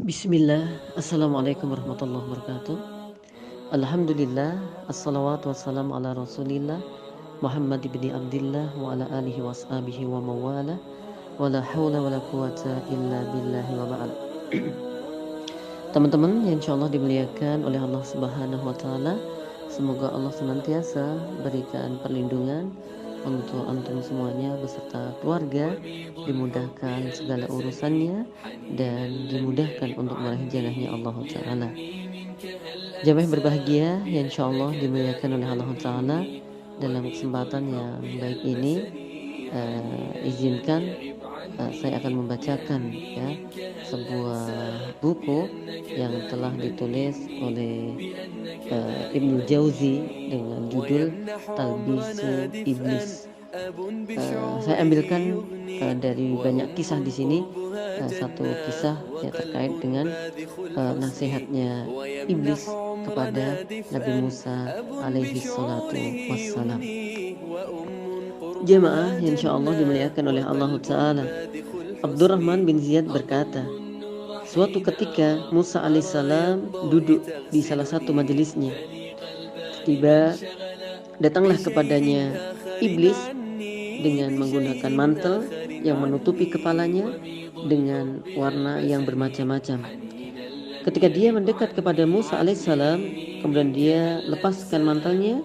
Bismillah, Assalamualaikum warahmatullahi wabarakatuh. Alhamdulillah, assalawatu wassalamu ala rasulillah Muhammad ibni Abdillah wa ala alihi wa ashabihi wa mawala wa la hawla wa la quwata illa billahi wa ba'd. Teman-teman yang insyaallah dimuliakan oleh Allah Subhanahu wa taala, semoga Allah senantiasa berikan perlindungan untuk antum semuanya beserta keluarga, dimudahkan segala urusannya dan dimudahkan untuk meraih janahnya Allah Ta'ala. Jamaah yang berbahagia yang insyaallah dimuliakan oleh Allah Ta'ala, dalam kesempatan yang baik ini izinkan saya akan membacakan sebuah buku yang telah ditulis oleh Ibnu Jauzi dengan judul Talbisu Iblis. Saya ambilkan dari banyak kisah di sini satu kisah yang terkait dengan nasihatnya iblis kepada Nabi Musa alaihi salatu wassalam. Jemaah yang insyaallah dimuliakan oleh Allah Ta'ala, Abdurrahman bin Ziyad berkata, suatu ketika Musa alaihissalam duduk di salah satu majelisnya. Datanglah kepadanya iblis dengan menggunakan mantel yang menutupi kepalanya dengan warna yang bermacam-macam. Ketika dia mendekat kepada Musa alaihissalam, kemudian dia lepaskan mantelnya,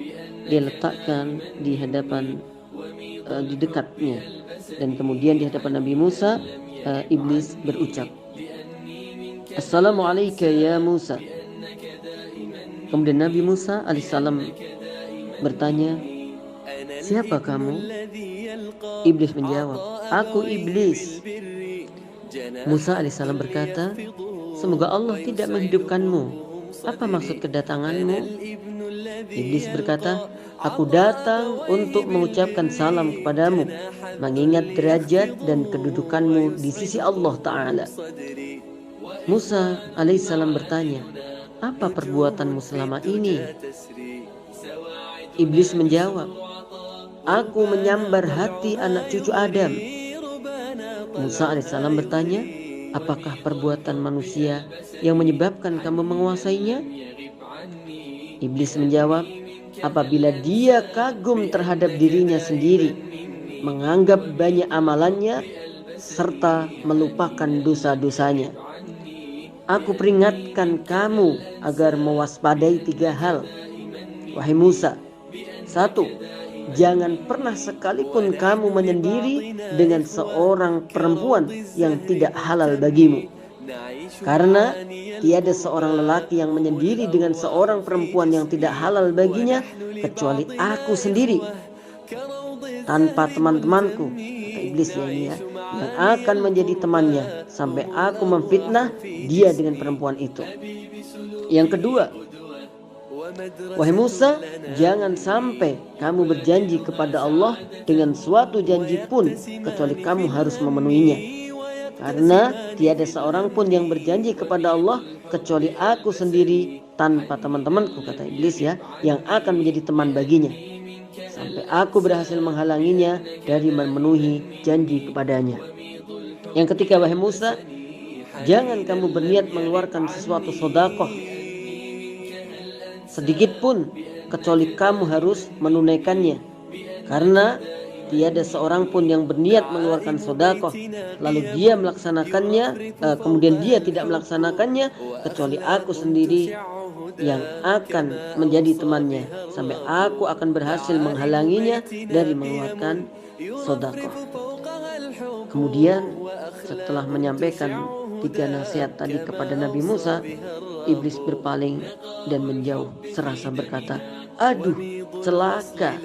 dia letakkan di hadapan di dekatnya, dan kemudian di hadapan Nabi Musa iblis berucap, Assalamualaikum ya Musa. Kemudian Nabi Musa alaihissalam bertanya, siapa kamu? Iblis menjawab, aku iblis. Musa alaihissalam berkata, semoga Allah tidak menghidupkanmu. Apa maksud kedatanganmu? Iblis berkata, aku datang untuk mengucapkan salam kepadamu, mengingat derajat dan kedudukanmu di sisi Allah Ta'ala. Musa alaihissalam bertanya, apa perbuatanmu selama ini? Iblis menjawab, aku menyambar hati anak cucu Adam. Musa alaihissalam bertanya, apakah perbuatan manusia yang menyebabkan kamu menguasainya? Iblis menjawab, apabila dia kagum terhadap dirinya sendiri, menganggap banyak amalannya, serta melupakan dosa-dosanya. Aku peringatkan kamu agar mewaspadai 3 hal. Wahai Musa, 1. Jangan pernah sekalipun kamu menyendiri dengan seorang perempuan yang tidak halal bagimu. Karena tiada seorang lelaki yang menyendiri dengan seorang perempuan yang tidak halal baginya kecuali aku sendiri, tanpa teman-temanku, kata iblis yang akan menjadi temannya sampai aku memfitnah dia dengan perempuan itu. Yang kedua, wahai Musa, jangan sampai kamu berjanji kepada Allah dengan suatu janji pun kecuali kamu harus memenuhinya. Karena tiada seorang pun yang berjanji kepada Allah kecuali aku sendiri tanpa teman-temanku, kata iblis yang akan menjadi teman baginya, sampai aku berhasil menghalanginya dari memenuhi janji kepadanya. Yang ketiga, wahai Musa, jangan kamu berniat mengeluarkan sesuatu sedekah sedikit pun kecuali kamu harus menunaikannya. Karena tiada seorang pun yang berniat mengeluarkan sedekah lalu dia melaksanakannya, kemudian dia tidak melaksanakannya kecuali aku sendiri yang akan menjadi temannya, sampai aku akan berhasil menghalanginya dari mengeluarkan sedekah. Kemudian setelah menyampaikan 3 nasihat tadi kepada Nabi Musa, iblis berpaling dan menjauh serasa berkata, aduh celaka.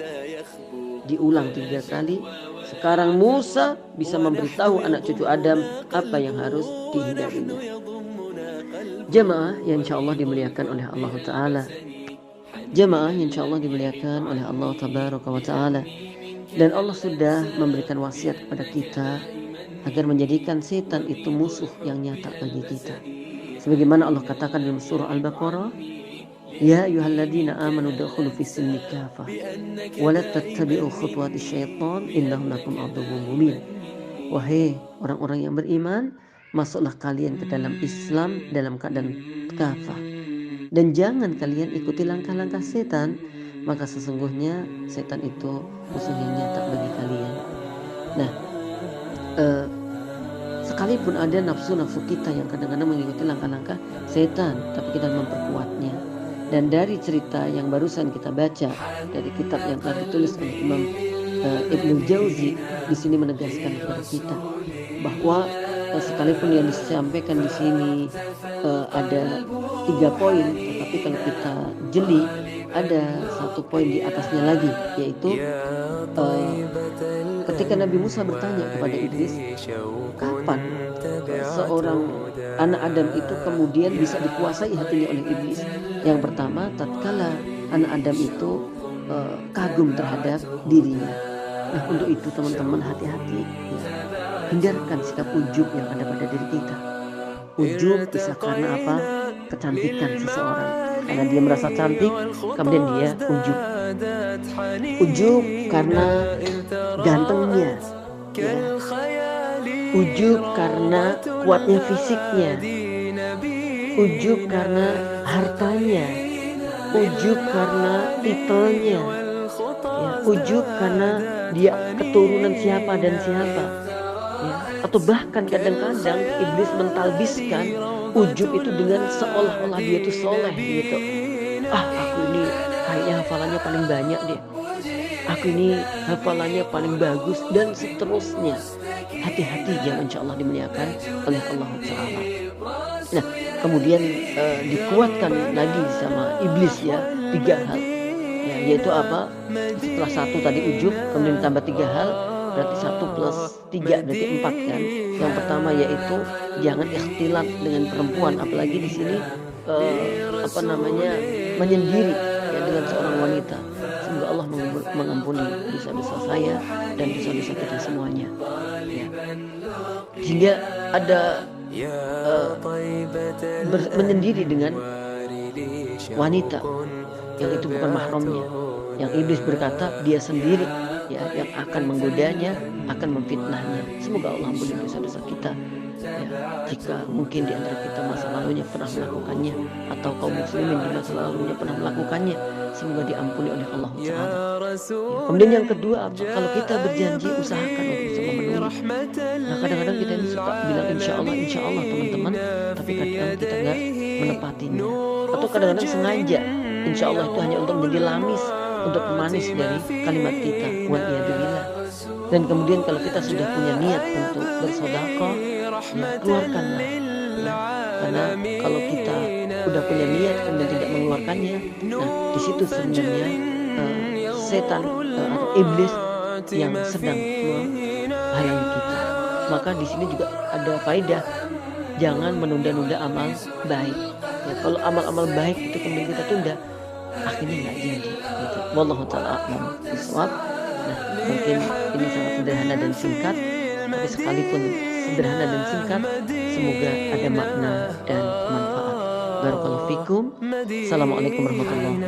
Diulang 3 kali. Sekarang Musa bisa memberitahu anak cucu Adam apa yang harus dihindarinya. Jemaah yang insyaallah dimuliakan oleh Allah Ta'ala, jemaah yang insyaallah dimuliakan oleh Allah Tabaraka wa Ta'ala, dan Allah sudah memberikan wasiat kepada kita agar menjadikan setan itu musuh yang nyata bagi kita. Sebagaimana Allah katakan dalam surah Al-Baqarah, ya ayyuhalladzina amanu udkhulu fis-silmi kafah wa la tattabi'u khutuwatis syaitan innahu lakum aduwwun mubin. Wahai orang-orang yang beriman, masuklah kalian ke dalam Islam dalam keadaan kafah, dan jangan kalian ikuti langkah-langkah setan, maka sesungguhnya setan itu musuh yang nyata bagi kalian. Nah, sekalipun ada nafsu-nafsu kita yang kadang-kadang mengikuti langkah-langkah setan, tapi kita memperkuatnya. Dan dari cerita yang barusan kita baca dari kitab yang telah ditulis oleh Imam Ibnu Jauzi, di sini menegaskan kepada kita bahwa sekalipun yang disampaikan di sini ada 3 poin, tetapi kalau kita jeli ada 1 poin di atasnya lagi, yaitu ketika Nabi Musa bertanya kepada iblis, kapan seorang anak Adam itu kemudian bisa dikuasai hatinya oleh iblis? Yang pertama, tatkala anak Adam itu kagum terhadap dirinya. Nah, untuk itu teman-teman hati-hati ya. Hindarkan sikap ujub yang ada pada diri kita. Ujub bisa karena apa? Kecantikan seseorang. Karena dia merasa cantik, kemudian dia ujub. Ujub karena gantengnya ya. Ujub karena kuatnya fisiknya. Ujub karena hartanya. Ujub karena titelnya ya. Ujub karena dia keturunan siapa dan siapa ya. Atau bahkan kadang-kadang iblis mentalbiskan ujub itu dengan seolah-olah dia itu soleh gitu. Aku ini kayaknya hafalannya paling banyak deh, aku ini hafalannya paling bagus, dan seterusnya. Hati-hati, jangan, insya Allah dimuliakan oleh Allah Ta'ala. Nah, kemudian dikuatkan lagi sama iblis ya 3 hal ya, yaitu apa? Setelah 1 tadi ujub, kemudian ditambah 3 hal, berarti 1 plus 3 berarti 4 kan. Yang pertama yaitu jangan ikhtilat dengan perempuan, apalagi di sini menyendiri ya dengan seorang wanita. Semoga Allah mengampuni dosa-dosa saya dan dosa-dosa kita semuanya ya. Sehingga ada menyendiri dengan wanita yang itu bukan mahramnya, yang iblis berkata dia sendiri ya yang akan menggodanya, akan memfitnahnya. Semoga Allah ampuni dosa-dosa kita ya. Jika mungkin di antara kita masa lalunya pernah melakukannya, atau kaum muslimin di masa lalunya pernah melakukannya, semoga diampuni oleh Allah Ta'ala ya. Kemudian yang kedua, kalau kita berjanji, usahakan untuk bisa memenuhi. Nah, kadang-kadang kita ini suka bilang insya Allah teman-teman, tapi kadang kita nggak menepatinya. Atau kadang-kadang sengaja insya Allah itu hanya untuk menjadi lamis, untuk pemanis dari kalimat kita. Waliyadzubillah. Dan kemudian kalau kita sudah punya niat untuk bersedekah, ya keluarkanlah ya. Karena kalau kita udah punya niat kemudian tidak mengeluarkannya, nah di situ sebenarnya setan atau iblis yang sedang menghalangi kita. Maka di sini juga ada faedah, jangan menunda-nunda amal baik ya. Kalau amal-amal baik itu kemudian kita tunda, akhirnya nggak jadi gitu. Wallahu ta'ala a'lam bishawab. Nah, mungkin ini sangat sederhana dan singkat, tapi sekalipun sederhana dan singkat, semoga ada makna dan manfaat. Barakallahu fikum. Assalamualaikum warahmatullahi wabarakatuh.